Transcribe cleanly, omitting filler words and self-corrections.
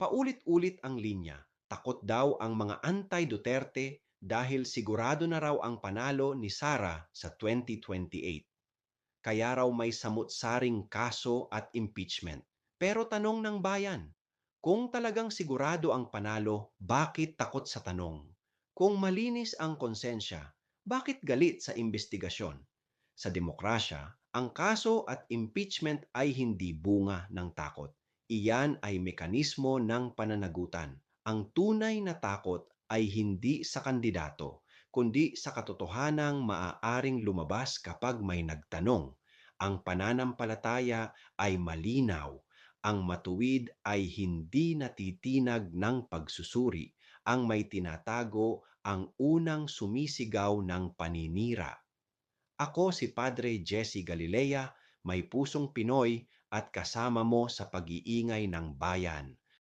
Paulit-ulit ang linya. Takot daw ang mga anti-Duterte dahil sigurado na raw ang panalo ni Sara sa 2028. Kaya raw may samut-saring kaso at impeachment. Pero tanong ng bayan, kung talagang sigurado ang panalo, bakit takot sa tanong? Kung malinis ang konsensya, bakit galit sa investigasyon? Sa demokrasya, ang kaso at impeachment ay hindi bunga ng takot. Iyan ay mekanismo ng pananagutan. Ang tunay na takot ay hindi sa kandidato, kundi sa katotohanang maaaring lumabas kapag may nagtanong. Ang pananampalataya ay malinaw. Ang matuwid ay hindi natitinag ng pagsusuri. Ang may tinatago ang unang sumisigaw ng paninira. Ako si Padre Jesse Galilea, may pusong Pinoy at kasama mo sa pag-iingay ng bayan.